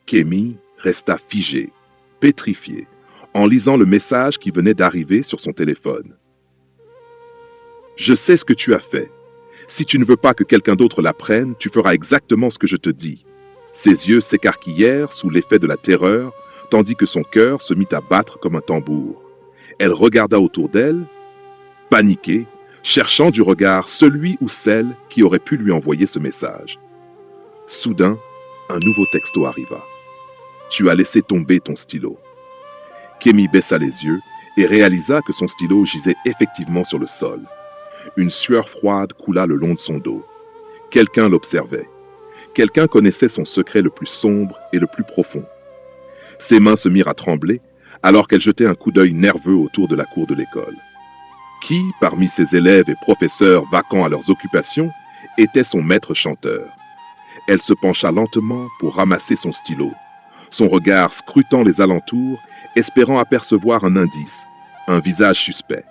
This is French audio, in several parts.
Kémy resta figé, pétrifié, en lisant le message qui venait d'arriver sur son téléphone. « Je sais ce que tu as fait. Si tu ne veux pas que quelqu'un d'autre l'apprenne, tu feras exactement ce que je te dis. » Ses yeux s'écarquillèrent sous l'effet de la terreur, tandis que son cœur se mit à battre comme un tambour. Elle regarda autour d'elle, paniquée, cherchant du regard celui ou celle qui aurait pu lui envoyer ce message. Soudain, un nouveau texto arriva. « Tu as laissé tomber ton stylo. » Kémy baissa les yeux et réalisa que son stylo gisait effectivement sur le sol. Une sueur froide coula le long de son dos. Quelqu'un l'observait. Quelqu'un connaissait son secret le plus sombre et le plus profond. Ses mains se mirent à trembler alors qu'elle jetait un coup d'œil nerveux autour de la cour de l'école. Qui, parmi ses élèves et professeurs vaquant à leurs occupations, était son maître chanteur? Elle se pencha lentement pour ramasser son stylo, son regard scrutant les alentours, espérant apercevoir un indice, un visage suspect.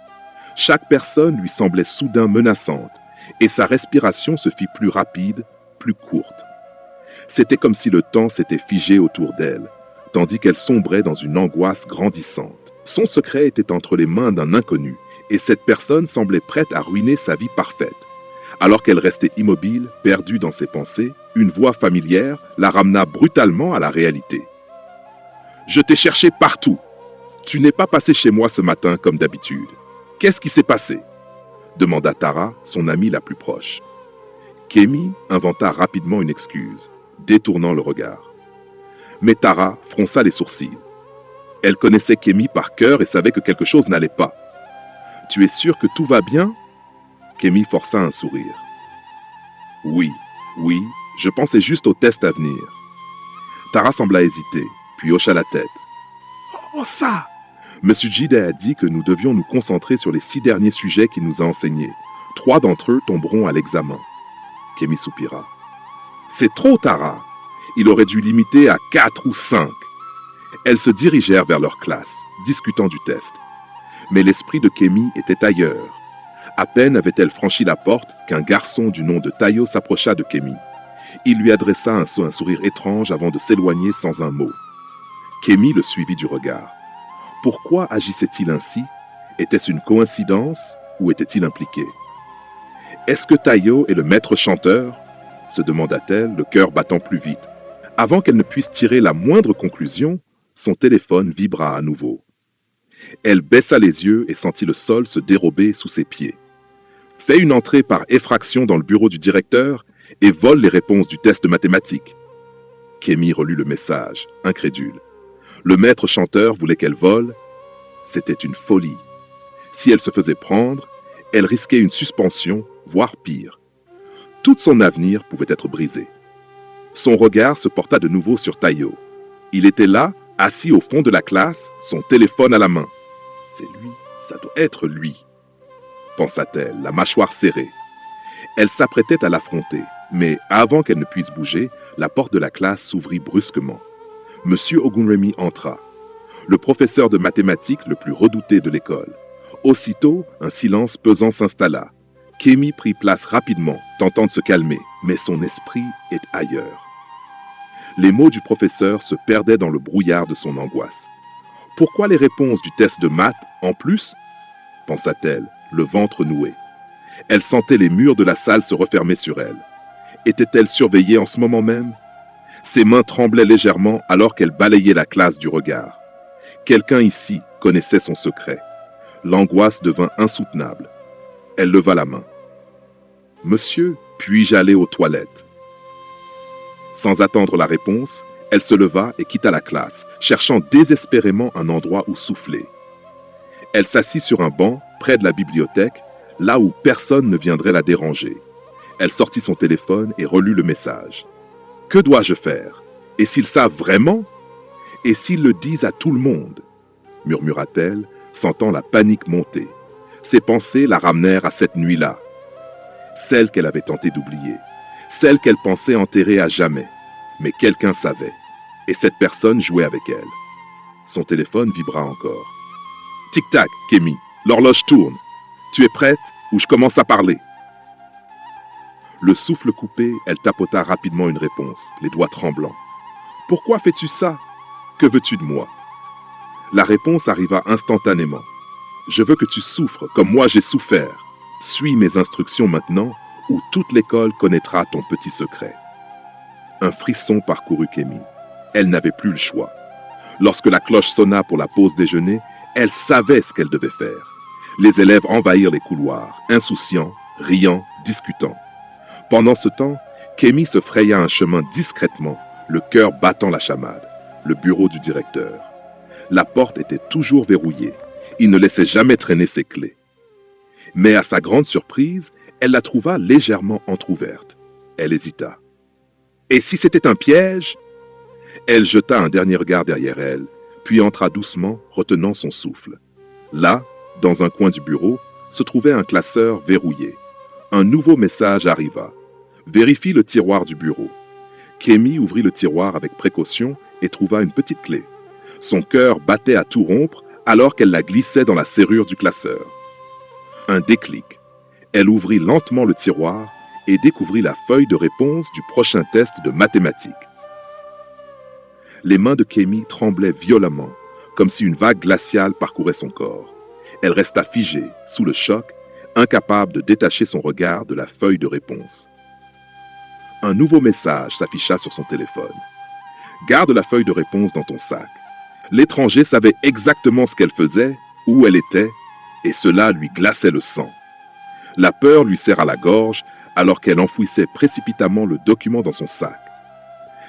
Chaque personne lui semblait soudain menaçante, et sa respiration se fit plus rapide, plus courte. C'était comme si le temps s'était figé autour d'elle, tandis qu'elle sombrait dans une angoisse grandissante. Son secret était entre les mains d'un inconnu, et cette personne semblait prête à ruiner sa vie parfaite. Alors qu'elle restait immobile, perdue dans ses pensées, une voix familière la ramena brutalement à la réalité. « Je t'ai cherché partout. Tu n'es pas passé chez moi ce matin comme d'habitude. Qu'est-ce qui s'est passé ?» demanda Tara, son amie la plus proche. Kémy inventa rapidement une excuse, détournant le regard. Mais Tara fronça les sourcils. Elle connaissait Kémy par cœur et savait que quelque chose n'allait pas. « Tu es sûr que tout va bien ?» Kémy força un sourire. « Oui, je pensais juste au test à venir. » Tara sembla hésiter, puis hocha la tête. « Oh ça !» Monsieur Jide a dit que nous devions nous concentrer sur les 6 derniers sujets qu'il nous a enseignés. 3 d'entre eux tomberont à l'examen. Kémy soupira. « C'est trop, Tara. Il aurait dû limiter à 4 ou 5. » Elles se dirigèrent vers leur classe, discutant du test. Mais l'esprit de Kémy était ailleurs. À peine avait-elle franchi la porte qu'un garçon du nom de Tayo s'approcha de Kémy. Il lui adressa un sourire étrange avant de s'éloigner sans un mot. Kémy le suivit du regard. Pourquoi agissait-il ainsi? Était-ce une coïncidence ou était-il impliqué? « Est-ce que Tayo est le maître chanteur ?» se demanda-t-elle, le cœur battant plus vite. Avant qu'elle ne puisse tirer la moindre conclusion, son téléphone vibra à nouveau. Elle baissa les yeux et sentit le sol se dérober sous ses pieds. « Fais une entrée par effraction dans le bureau du directeur et vole les réponses du test de mathématiques. » Kémy relut le message, incrédule. Le maître chanteur voulait qu'elle vole. C'était une folie. Si elle se faisait prendre, elle risquait une suspension, voire pire. Tout son avenir pouvait être brisé. Son regard se porta de nouveau sur Tayo. Il était là, assis au fond de la classe, son téléphone à la main. « C'est lui, ça doit être lui », pensa-t-elle, la mâchoire serrée. Elle s'apprêtait à l'affronter, mais avant qu'elle ne puisse bouger, la porte de la classe s'ouvrit brusquement. Monsieur Ogunremi entra, le professeur de mathématiques le plus redouté de l'école. Aussitôt, un silence pesant s'installa. Kémy prit place rapidement, tentant de se calmer, mais son esprit est ailleurs. Les mots du professeur se perdaient dans le brouillard de son angoisse. « Pourquoi les réponses du test de maths en plus ?» pensa-t-elle, le ventre noué. Elle sentait les murs de la salle se refermer sur elle. Était-elle surveillée en ce moment même? Ses mains tremblaient légèrement alors qu'elle balayait la classe du regard. Quelqu'un ici connaissait son secret. L'angoisse devint insoutenable. Elle leva la main. « Monsieur, puis-je aller aux toilettes ?» Sans attendre la réponse, elle se leva et quitta la classe, cherchant désespérément un endroit où souffler. Elle s'assit sur un banc, près de la bibliothèque, là où personne ne viendrait la déranger. Elle sortit son téléphone et relut le message. « Que dois-je faire? Et s'ils savent vraiment? Et s'ils le disent à tout le monde ?» murmura-t-elle, sentant la panique monter. Ses pensées la ramenèrent à cette nuit-là. Celle qu'elle avait tenté d'oublier. Celle qu'elle pensait enterrer à jamais. Mais quelqu'un savait. Et cette personne jouait avec elle. Son téléphone vibra encore. « Tic-tac, Kémy, l'horloge tourne. Tu es prête ou je commence à parler ?» Le souffle coupé, elle tapota rapidement une réponse, les doigts tremblants. Pourquoi fais-tu ça? Que veux-tu de moi? La réponse arriva instantanément. Je veux que tu souffres comme moi j'ai souffert. Suis mes instructions maintenant, ou toute l'école connaîtra ton petit secret. Un frisson parcourut Kémy. Elle n'avait plus le choix. Lorsque la cloche sonna pour la pause déjeuner, elle savait ce qu'elle devait faire. Les élèves envahirent les couloirs, insouciants, riant, discutant. Pendant ce temps, Kémy se fraya un chemin discrètement, le cœur battant la chamade, le bureau du directeur. La porte était toujours verrouillée. Il ne laissait jamais traîner ses clés. Mais à sa grande surprise, elle la trouva légèrement entr'ouverte. Elle hésita. Et si c'était un piège? Elle jeta un dernier regard derrière elle, puis entra doucement, retenant son souffle. Là, dans un coin du bureau, se trouvait un classeur verrouillé. Un nouveau message arriva. Vérifie le tiroir du bureau. Kémy ouvrit le tiroir avec précaution et trouva une petite clé. Son cœur battait à tout rompre alors qu'elle la glissait dans la serrure du classeur. Un déclic. Elle ouvrit lentement le tiroir et découvrit la feuille de réponse du prochain test de mathématiques. Les mains de Kémy tremblaient violemment, comme si une vague glaciale parcourait son corps. Elle resta figée, sous le choc, incapable de détacher son regard de la feuille de réponse. Un nouveau message s'afficha sur son téléphone. « Garde la feuille de réponse dans ton sac. » L'étranger savait exactement ce qu'elle faisait, où elle était, et cela lui glaçait le sang. La peur lui serra la gorge alors qu'elle enfouissait précipitamment le document dans son sac.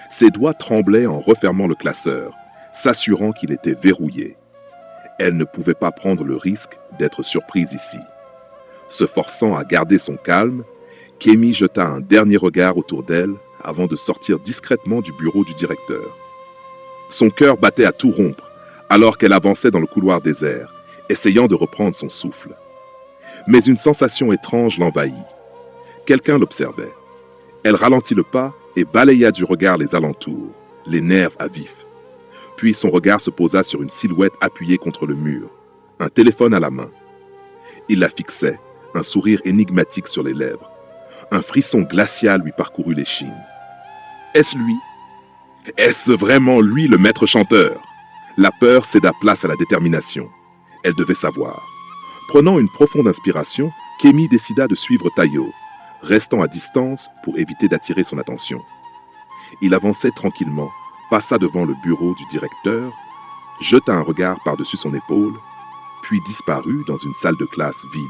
Ses doigts tremblaient en refermant le classeur, s'assurant qu'il était verrouillé. Elle ne pouvait pas prendre le risque d'être surprise ici. Se forçant à garder son calme, Kémy jeta un dernier regard autour d'elle avant de sortir discrètement du bureau du directeur. Son cœur battait à tout rompre alors qu'elle avançait dans le couloir désert, essayant de reprendre son souffle. Mais une sensation étrange l'envahit. Quelqu'un l'observait. Elle ralentit le pas et balaya du regard les alentours, les nerfs à vif. Puis son regard se posa sur une silhouette appuyée contre le mur, un téléphone à la main. Il la fixait, un sourire énigmatique sur les lèvres. Un frisson glacial lui parcourut l'échine. Est-ce lui? Est-ce vraiment lui le maître chanteur? La peur céda place à la détermination. Elle devait savoir. Prenant une profonde inspiration, Kémy décida de suivre Tayo, restant à distance pour éviter d'attirer son attention. Il avançait tranquillement, passa devant le bureau du directeur, jeta un regard par-dessus son épaule, puis disparut dans une salle de classe vide.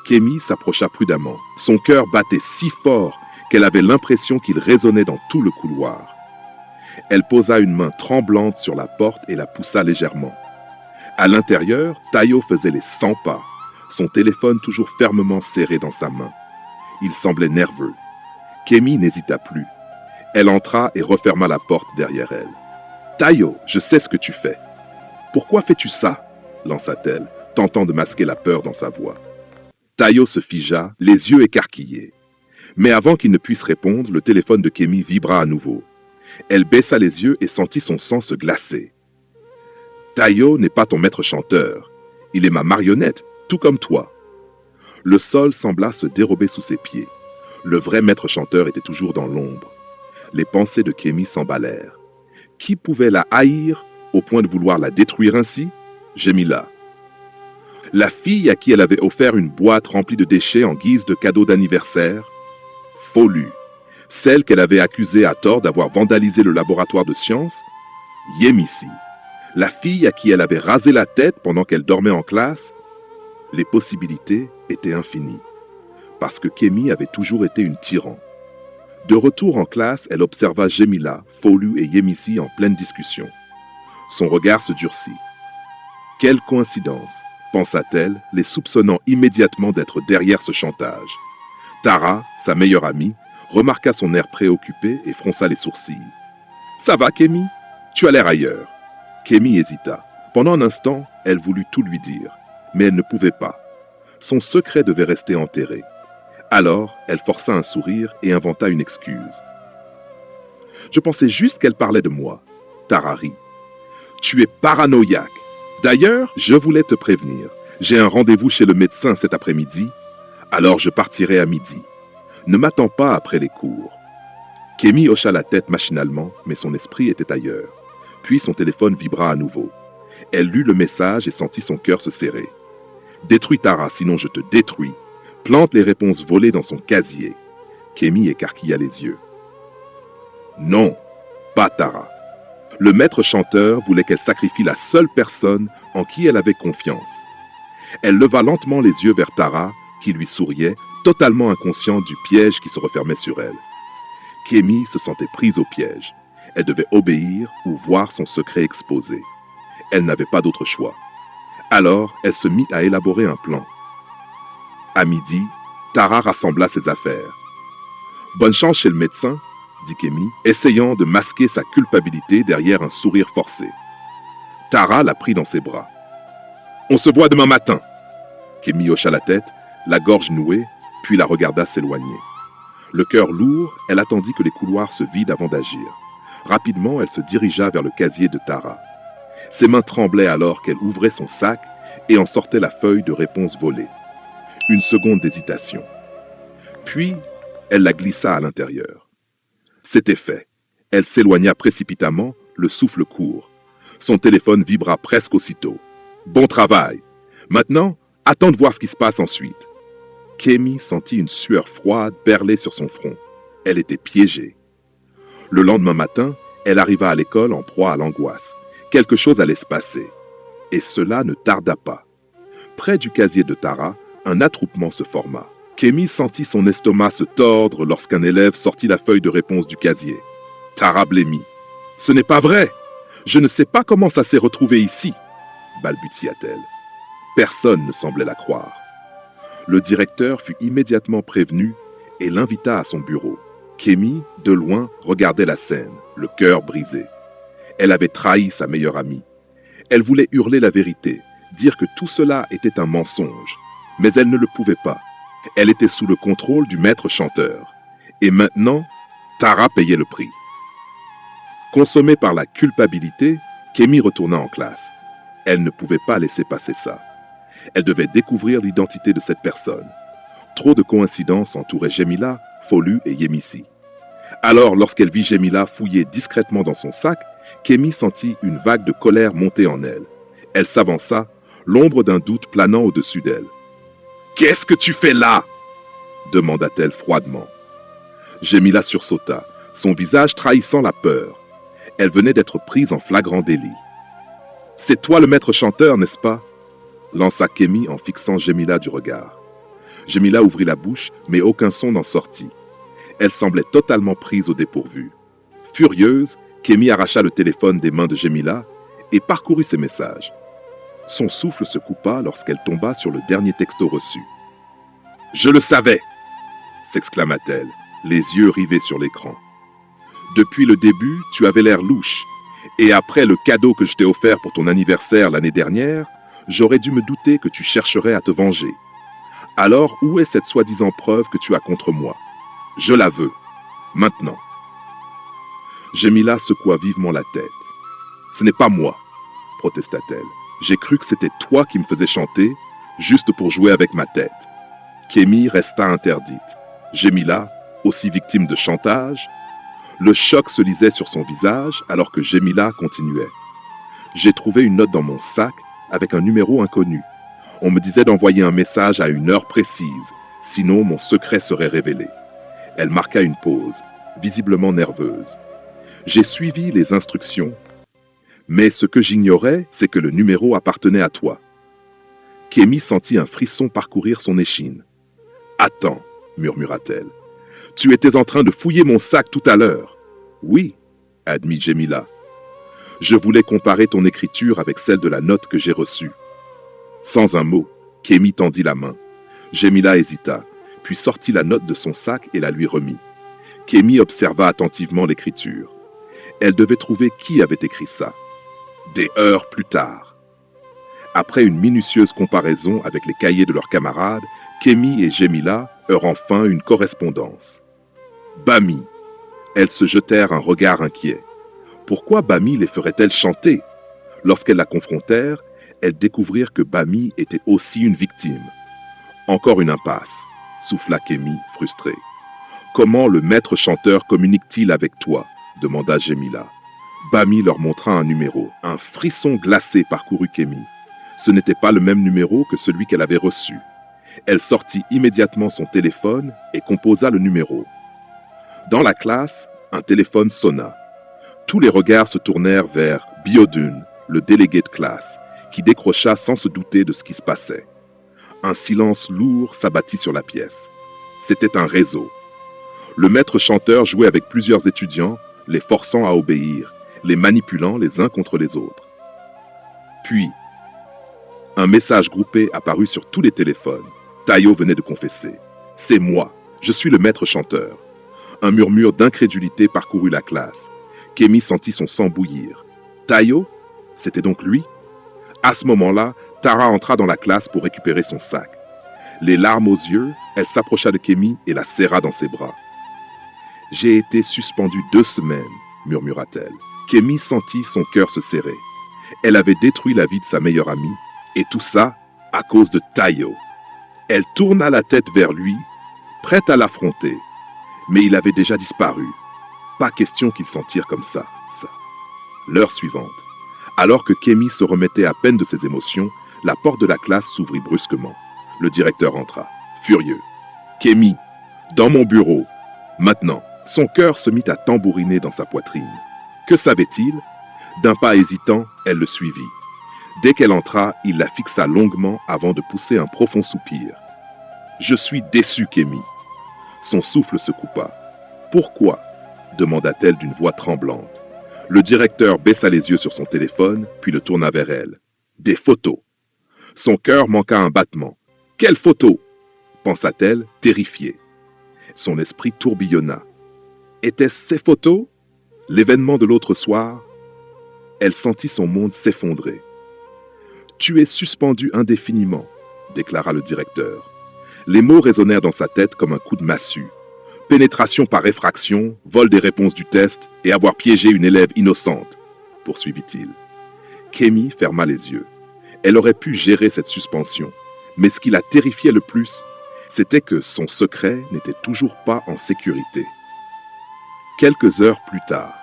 Kémy s'approcha prudemment. Son cœur battait si fort qu'elle avait l'impression qu'il résonnait dans tout le couloir. Elle posa une main tremblante sur la porte et la poussa légèrement. À l'intérieur, Tayo faisait les 100 pas, son téléphone toujours fermement serré dans sa main. Il semblait nerveux. Kémy n'hésita plus. Elle entra et referma la porte derrière elle. « Tayo, je sais ce que tu fais. »« Pourquoi fais-tu ça ?» lança-t-elle, tentant de masquer la peur dans sa voix. Tayo se figea, les yeux écarquillés. Mais avant qu'il ne puisse répondre, le téléphone de Kémy vibra à nouveau. Elle baissa les yeux et sentit son sang se glacer. « Tayo n'est pas ton maître chanteur. Il est ma marionnette, tout comme toi. » Le sol sembla se dérober sous ses pieds. Le vrai maître chanteur était toujours dans l'ombre. Les pensées de Kémy s'emballèrent. Qui pouvait la haïr au point de vouloir la détruire ainsi? Jemila. La fille à qui elle avait offert une boîte remplie de déchets en guise de cadeau d'anniversaire? Folu. Celle qu'elle avait accusée à tort d'avoir vandalisé le laboratoire de sciences? Yémissi. La fille à qui elle avait rasé la tête pendant qu'elle dormait en classe? Les possibilités étaient infinies, parce que Kémy avait toujours été une tyran. De retour en classe, elle observa Jemila, Folu et Yémissi en pleine discussion. Son regard se durcit. Quelle coïncidence, pensa-t-elle, les soupçonnant immédiatement d'être derrière ce chantage. Tara, sa meilleure amie, remarqua son air préoccupé et fronça les sourcils. « Ça va, Kémy? Tu as l'air ailleurs. » Kémy hésita. Pendant un instant, elle voulut tout lui dire, mais elle ne pouvait pas. Son secret devait rester enterré. Alors, elle força un sourire et inventa une excuse. « Je pensais juste qu'elle parlait de moi. » Tara rit. « Tu es paranoïaque. D'ailleurs, je voulais te prévenir. J'ai un rendez-vous chez le médecin cet après-midi, alors je partirai à midi. Ne m'attends pas après les cours. » Kémy hocha la tête machinalement, mais son esprit était ailleurs. Puis son téléphone vibra à nouveau. Elle lut le message et sentit son cœur se serrer. « Détruis Tara, sinon je te détruis. Plante les réponses volées dans son casier. » Kémy écarquilla les yeux. « Non, pas Tara. » Le maître chanteur voulait qu'elle sacrifie la seule personne en qui elle avait confiance. Elle leva lentement les yeux vers Tara, qui lui souriait, totalement inconsciente du piège qui se refermait sur elle. Kémy se sentait prise au piège. Elle devait obéir ou voir son secret exposé. Elle n'avait pas d'autre choix. Alors, elle se mit à élaborer un plan. À midi, Tara rassembla ses affaires. « Bonne chance chez le médecin », dit Kémy, essayant de masquer sa culpabilité derrière un sourire forcé. Tara la prit dans ses bras. « On se voit demain matin !» Kémy hocha la tête, la gorge nouée, puis la regarda s'éloigner. Le cœur lourd, elle attendit que les couloirs se vident avant d'agir. Rapidement, elle se dirigea vers le casier de Tara. Ses mains tremblaient alors qu'elle ouvrait son sac et en sortait la feuille de réponse volée. Une seconde d'hésitation. Puis, elle la glissa à l'intérieur. C'était fait. Elle s'éloigna précipitamment, le souffle court. Son téléphone vibra presque aussitôt. « Bon travail! Maintenant, attends de voir ce qui se passe ensuite. » Kémy sentit une sueur froide perler sur son front. Elle était piégée. Le lendemain matin, elle arriva à l'école en proie à l'angoisse. Quelque chose allait se passer. Et cela ne tarda pas. Près du casier de Tara, un attroupement se forma. Kémy sentit son estomac se tordre lorsqu'un élève sortit la feuille de réponse du casier. Tara blêmit. « Ce n'est pas vrai! Je ne sais pas comment ça s'est retrouvé ici !» balbutia-t-elle. Personne ne semblait la croire. Le directeur fut immédiatement prévenu et l'invita à son bureau. Kémy, de loin, regardait la scène, le cœur brisé. Elle avait trahi sa meilleure amie. Elle voulait hurler la vérité, dire que tout cela était un mensonge. Mais elle ne le pouvait pas. Elle était sous le contrôle du maître chanteur. Et maintenant, Tara payait le prix. Consommée par la culpabilité, Kémy retourna en classe. Elle ne pouvait pas laisser passer ça. Elle devait découvrir l'identité de cette personne. Trop de coïncidences entouraient Jemila, Folu et Yémissi. Alors, lorsqu'elle vit Jemila fouiller discrètement dans son sac, Kémy sentit une vague de colère monter en elle. Elle s'avança, l'ombre d'un doute planant au-dessus d'elle. « Qu'est-ce que tu fais là ?» demanda-t-elle froidement. Jemila sursauta, son visage trahissant la peur. Elle venait d'être prise en flagrant délit. « C'est toi le maître chanteur, n'est-ce pas ?» lança Kémy en fixant Jemila du regard. Jemila ouvrit la bouche, mais aucun son n'en sortit. Elle semblait totalement prise au dépourvu. Furieuse, Kémy arracha le téléphone des mains de Jemila et parcourut ses messages. Son souffle se coupa lorsqu'elle tomba sur le dernier texto reçu. « Je le savais !» s'exclama-t-elle, les yeux rivés sur l'écran. « Depuis le début, tu avais l'air louche, et après le cadeau que je t'ai offert pour ton anniversaire l'année dernière, j'aurais dû me douter que tu chercherais à te venger. Alors, où est cette soi-disant preuve que tu as contre moi? Je la veux. Maintenant. » Jemila secoua vivement la tête. « Ce n'est pas moi, » protesta-t-elle. « J'ai cru que c'était toi qui me faisais chanter, juste pour jouer avec ma tête. » Kémy resta interdite. Jemila, aussi victime de chantage. Le choc se lisait sur son visage alors que Jemila continuait. « J'ai trouvé une note dans mon sac avec un numéro inconnu. On me disait d'envoyer un message à une heure précise, sinon mon secret serait révélé. » Elle marqua une pause, visiblement nerveuse. J'ai suivi les instructions, mais ce que j'ignorais, c'est que le numéro appartenait à toi. Kémy sentit un frisson parcourir son échine. « Attends, » murmura-t-elle. « Tu étais en train de fouiller mon sac tout à l'heure. »« Oui, » admit Jemila. « Je voulais comparer ton écriture avec celle de la note que j'ai reçue. » Sans un mot, Kémy tendit la main. Jemila hésita, puis sortit la note de son sac et la lui remit. Kémy observa attentivement l'écriture. Elle devait trouver qui avait écrit ça. Des heures plus tard. Après une minutieuse comparaison avec les cahiers de leurs camarades, Kémy et Jemila eurent enfin une correspondance. Bami. Elles se jetèrent un regard inquiet. Pourquoi Bami les ferait-elle chanter? Lorsqu'elles la confrontèrent, elles découvrirent que Bami était aussi une victime. Encore une impasse, souffla Kémy, frustrée. Comment le maître chanteur communique-t-il avec toi? Demanda Jemila. Bami leur montra un numéro. Un frisson glacé parcourut Kémy. Ce n'était pas le même numéro que celui qu'elle avait reçu. Elle sortit immédiatement son téléphone et composa le numéro. Dans la classe, un téléphone sonna. Tous les regards se tournèrent vers Biodun, le délégué de classe, qui décrocha sans se douter de ce qui se passait. Un silence lourd s'abattit sur la pièce. C'était un réseau. Le maître chanteur jouait avec plusieurs étudiants, les forçant à obéir, les manipulant les uns contre les autres. Puis, un message groupé apparut sur tous les téléphones. Tayo venait de confesser. « C'est moi, je suis le maître chanteur. » Un murmure d'incrédulité parcourut la classe. Kémy sentit son sang bouillir. Tayo? C'était donc lui? À ce moment-là, Tara entra dans la classe pour récupérer son sac. Les larmes aux yeux, elle s'approcha de Kémy et la serra dans ses bras. « J'ai été suspendue 2 semaines, murmura-t-elle. Kémy sentit son cœur se serrer. Elle avait détruit la vie de sa meilleure amie, et tout ça à cause de Tayo. Elle tourna la tête vers lui, prête à l'affronter. Mais il avait déjà disparu. Pas question qu'il s'en tire comme ça. L'heure suivante, alors que Kémy se remettait à peine de ses émotions, la porte de la classe s'ouvrit brusquement. Le directeur entra, furieux. « Kémy, dans mon bureau. Maintenant. » Son cœur se mit à tambouriner dans sa poitrine. Que savait-il? D'un pas hésitant, elle le suivit. Dès qu'elle entra, il la fixa longuement avant de pousser un profond soupir. « Je suis déçu, Kémy. » Son souffle se coupa. « Pourquoi ?» demanda-t-elle d'une voix tremblante. Le directeur baissa les yeux sur son téléphone, puis le tourna vers elle. « Des photos. » Son cœur manqua un battement. « Quelles photos ?» pensa-t-elle, terrifiée. Son esprit tourbillonna. Était-ce ces photos? L'événement de l'autre soir? Elle sentit son monde s'effondrer. « Tu es suspendu indéfiniment, » déclara le directeur. Les mots résonnèrent dans sa tête comme un coup de massue. Pénétration par effraction, vol des réponses du test et avoir piégé une élève innocente, poursuivit-il. Kémy ferma les yeux. Elle aurait pu gérer cette suspension, mais ce qui la terrifiait le plus, c'était que son secret n'était toujours pas en sécurité. Quelques heures plus tard,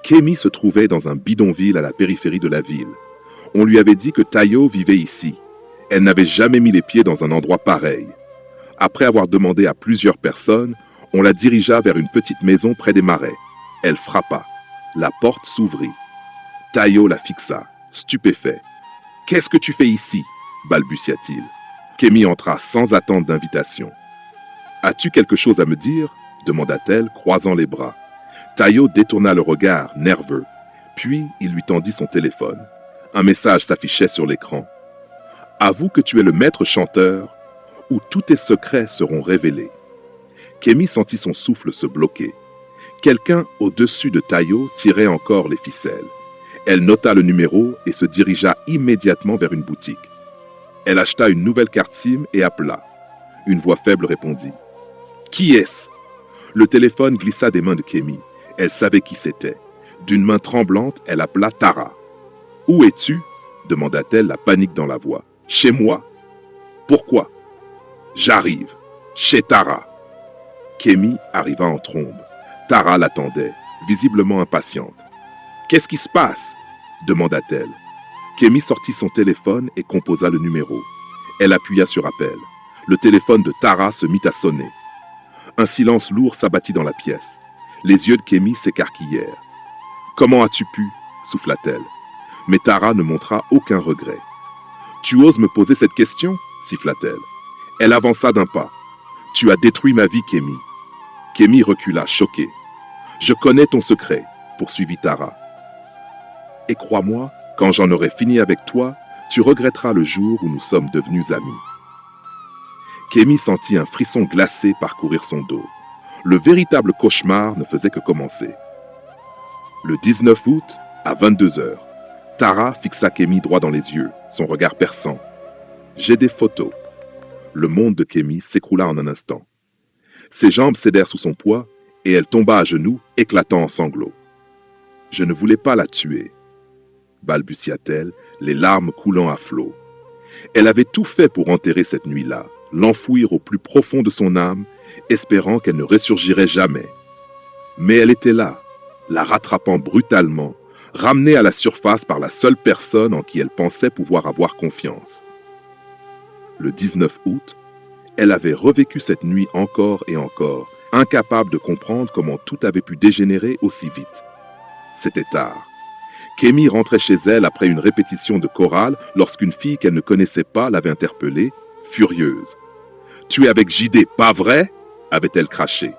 Kémy se trouvait dans un bidonville à la périphérie de la ville. On lui avait dit que Tayo vivait ici. Elle n'avait jamais mis les pieds dans un endroit pareil. Après avoir demandé à plusieurs personnes, on la dirigea vers une petite maison près des marais. Elle frappa. La porte s'ouvrit. Tayo la fixa, stupéfait. « Qu'est-ce que tu fais ici ?» balbutia-t-il. Kémy entra sans attendre d'invitation. « As-tu quelque chose à me dire ?» demanda-t-elle, croisant les bras. Tayo détourna le regard, nerveux. Puis, il lui tendit son téléphone. Un message s'affichait sur l'écran. « Avoue que tu es le maître chanteur, ou tous tes secrets seront révélés. » Kémy sentit son souffle se bloquer. Quelqu'un au-dessus de Tayo tirait encore les ficelles. Elle nota le numéro et se dirigea immédiatement vers une boutique. Elle acheta une nouvelle carte SIM et appela. Une voix faible répondit. « Qui est-ce » Le téléphone glissa des mains de Kémy. Elle savait qui c'était. D'une main tremblante, elle appela Tara. « Où es-tu » demanda-t-elle, la panique dans la voix. « Chez moi ?»« Pourquoi ?»« J'arrive. Chez Tara. » Kémy arriva en trombe. Tara l'attendait, visiblement impatiente. « Qu'est-ce qui se passe ?» demanda-t-elle. Kémy sortit son téléphone et composa le numéro. Elle appuya sur appel. Le téléphone de Tara se mit à sonner. Un silence lourd s'abattit dans la pièce. Les yeux de Kémy s'écarquillèrent. « Comment as-tu pu » souffla-t-elle. Mais Tara ne montra aucun regret. « Tu oses me poser cette question » siffla-t-elle. Elle avança d'un pas. « Tu as détruit ma vie, Kémy. » Kémy recula, choqué. « Je connais ton secret » poursuivit Tara. « Et crois-moi, quand j'en aurai fini avec toi, tu regretteras le jour où nous sommes devenus amis. » Kémy sentit un frisson glacé parcourir son dos. Le véritable cauchemar ne faisait que commencer. Le 19 août, à 22 heures, Tara fixa Kémy droit dans les yeux, son regard perçant. « J'ai des photos. » Le monde de Kémy s'écroula en un instant. Ses jambes cédèrent sous son poids et elle tomba à genoux, éclatant en sanglots. « Je ne voulais pas la tuer, » balbutia-t-elle, les larmes coulant à flots. Elle avait tout fait pour enterrer cette nuit-là, l'enfouir au plus profond de son âme espérant qu'elle ne ressurgirait jamais. Mais elle était là, la rattrapant brutalement, ramenée à la surface par la seule personne en qui elle pensait pouvoir avoir confiance. Le 19 août, elle avait revécu cette nuit encore et encore, incapable de comprendre comment tout avait pu dégénérer aussi vite. C'était tard. Kémy rentrait chez elle après une répétition de chorale lorsqu'une fille qu'elle ne connaissait pas l'avait interpellée, furieuse. « Tu es avec JD, pas vrai ?» avait-elle craché.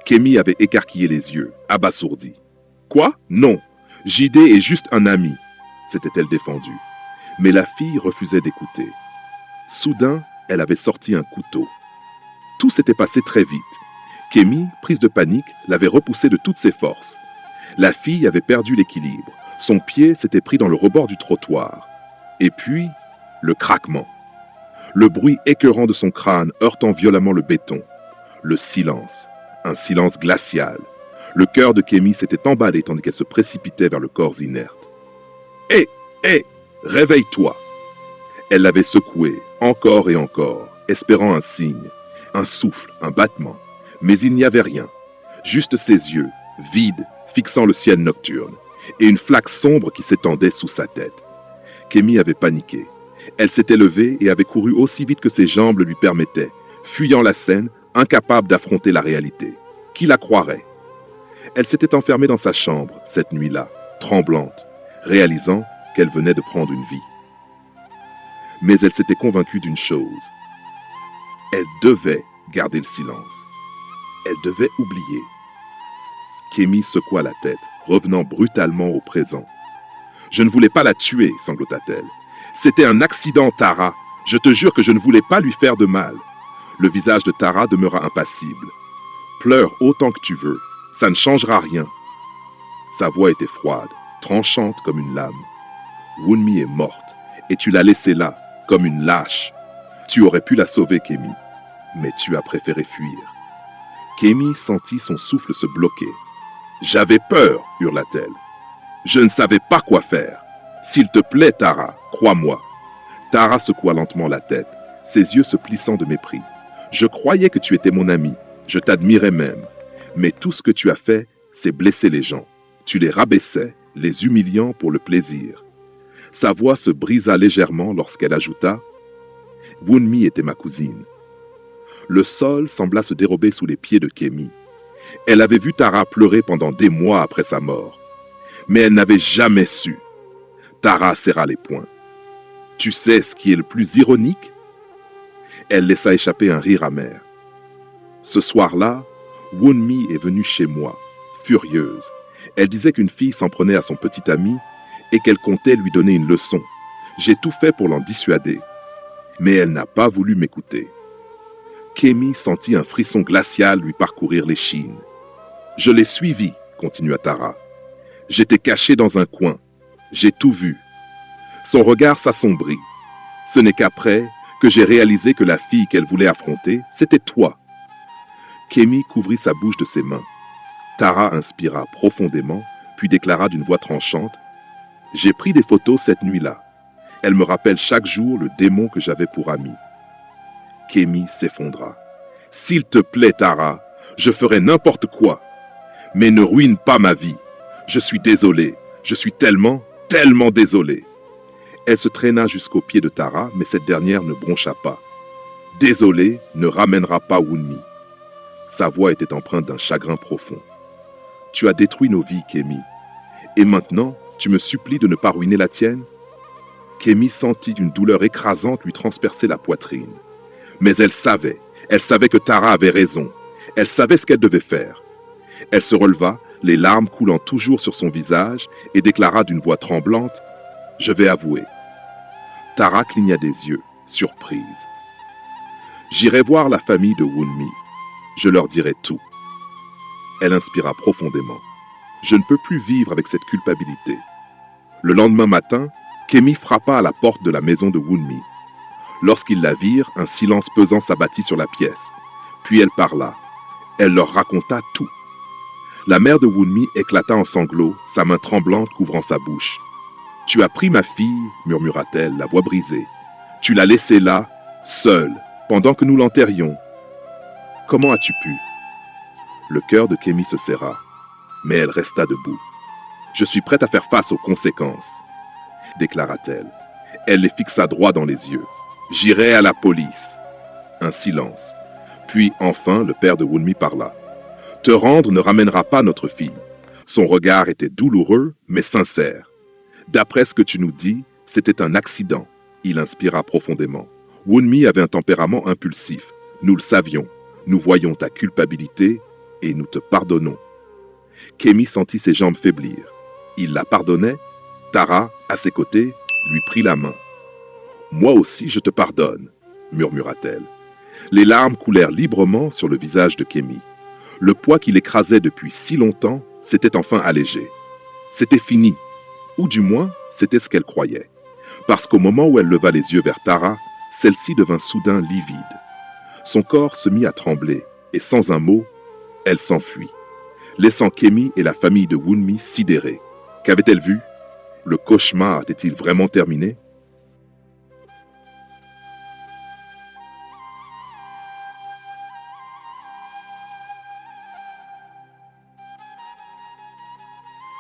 Kémy avait écarquillé les yeux, abasourdie. « Quoi? Non, JD est juste un ami », s'était-elle défendue. Mais la fille refusait d'écouter. Soudain, elle avait sorti un couteau. Tout s'était passé très vite. Kémy, prise de panique, l'avait repoussée de toutes ses forces. La fille avait perdu l'équilibre. Son pied s'était pris dans le rebord du trottoir. Et puis, le craquement. Le bruit écœurant de son crâne heurtant violemment le béton. Le silence. Un silence glacial. Le cœur de Kémy s'était emballé tandis qu'elle se précipitait vers le corps inerte. « Hé, hé, réveille-toi !» Elle l'avait secoué, encore et encore, espérant un signe, un souffle, un battement. Mais il n'y avait rien. Juste ses yeux, vides, fixant le ciel nocturne, et une flaque sombre qui s'étendait sous sa tête. Kémy avait paniqué. Elle s'était levée et avait couru aussi vite que ses jambes le lui permettaient, fuyant la scène, incapable d'affronter la réalité. Qui la croirait? Elle s'était enfermée dans sa chambre, cette nuit-là, tremblante, réalisant qu'elle venait de prendre une vie. Mais elle s'était convaincue d'une chose. Elle devait garder le silence. Elle devait oublier. Kémy secoua la tête, revenant brutalement au présent. « Je ne voulais pas la tuer, sanglota-t-elle. C'était un accident, Tara. Je te jure que je ne voulais pas lui faire de mal. » Le visage de Tara demeura impassible. « Pleure autant que tu veux. Ça ne changera rien. » Sa voix était froide, tranchante comme une lame. « Wunmi est morte, et tu l'as laissée là, comme une lâche. Tu aurais pu la sauver, Kémy, mais tu as préféré fuir. » Kémy sentit son souffle se bloquer. « J'avais peur, hurla-t-elle. Je ne savais pas quoi faire. S'il te plaît, Tara, crois-moi. » Tara secoua lentement la tête, ses yeux se plissant de mépris. « Je croyais que tu étais mon ami. Je t'admirais même. Mais tout ce que tu as fait, c'est blesser les gens. Tu les rabaissais, les humiliant pour le plaisir. » Sa voix se brisa légèrement lorsqu'elle ajouta « Wunmi était ma cousine. » Le sol sembla se dérober sous les pieds de Kémy. Elle avait vu Tara pleurer pendant des mois après sa mort. Mais elle n'avait jamais su. Tara serra les poings. « Tu sais ce qui est le plus ironique ?» Elle laissa échapper un rire amer. « Ce soir-là, Wunmi est venue chez moi, furieuse. Elle disait qu'une fille s'en prenait à son petit ami et qu'elle comptait lui donner une leçon. J'ai tout fait pour l'en dissuader. Mais elle n'a pas voulu m'écouter. » Kémy sentit un frisson glacial lui parcourir l'échine. « Je l'ai suivi, » continua Tara. « J'étais caché dans un coin. J'ai tout vu. » Son regard s'assombrit. Ce n'est qu'après que j'ai réalisé que la fille qu'elle voulait affronter, c'était toi. Kémy couvrit sa bouche de ses mains. Tara inspira profondément, puis déclara d'une voix tranchante « J'ai pris des photos cette nuit-là. Elles me rappellent chaque jour le démon que j'avais pour ami. » Kémy s'effondra. « S'il te plaît, Tara, je ferai n'importe quoi. Mais ne ruine pas ma vie. Je suis désolé. Je suis tellement désolé. » Elle se traîna jusqu'au pied de Tara, mais cette dernière ne broncha pas. « Désolé ne ramènera pas Wunmi. » Sa voix était empreinte d'un chagrin profond. « Tu as détruit nos vies, Kémy. Et maintenant, tu me supplies de ne pas ruiner la tienne ?» Kémy sentit une douleur écrasante lui transpercer la poitrine. Mais elle savait que Tara avait raison. Elle savait ce qu'elle devait faire. Elle se releva, les larmes coulant toujours sur son visage, et déclara d'une voix tremblante « Je vais avouer. » Tara cligna des yeux, surprise. « J'irai voir la famille de Wunmi. Je leur dirai tout. » Elle inspira profondément. « Je ne peux plus vivre avec cette culpabilité. » Le lendemain matin, Kémy frappa à la porte de la maison de Wunmi. Lorsqu'ils la virent, un silence pesant s'abattit sur la pièce. Puis elle parla. Elle leur raconta tout. La mère de Wunmi éclata en sanglots, sa main tremblante couvrant sa bouche. « Tu as pris ma fille, murmura-t-elle, la voix brisée. Tu l'as laissée là, seule, pendant que nous l'enterrions. » comment as-tu pu ?» Le cœur de Kémy se serra, mais elle resta debout. « Je suis prête à faire face aux conséquences, » déclara-t-elle. Elle les fixa droit dans les yeux. « J'irai à la police. » Un silence. Puis enfin, le père de Wunmi parla. « Te rendre ne ramènera pas notre fille. » Son regard était douloureux, mais sincère. « D'après ce que tu nous dis, c'était un accident. » Il inspira profondément. Wunmi avait un tempérament impulsif. Nous le savions. Nous voyons ta culpabilité et nous te pardonnons. Kémy sentit ses jambes faiblir. Il la pardonnait. Tara, à ses côtés, lui prit la main. « Moi aussi je te pardonne, » murmura-t-elle. Les larmes coulèrent librement sur le visage de Kémy. Le poids qui l'écrasait depuis si longtemps s'était enfin allégé. C'était fini, ou du moins, c'était ce qu'elle croyait. Parce qu'au moment où elle leva les yeux vers Tara, celle-ci devint soudain livide. Son corps se mit à trembler, et sans un mot, elle s'enfuit, laissant Kémy et la famille de Wunmi sidérés. Qu'avait-elle vu? Le cauchemar était-il vraiment terminé?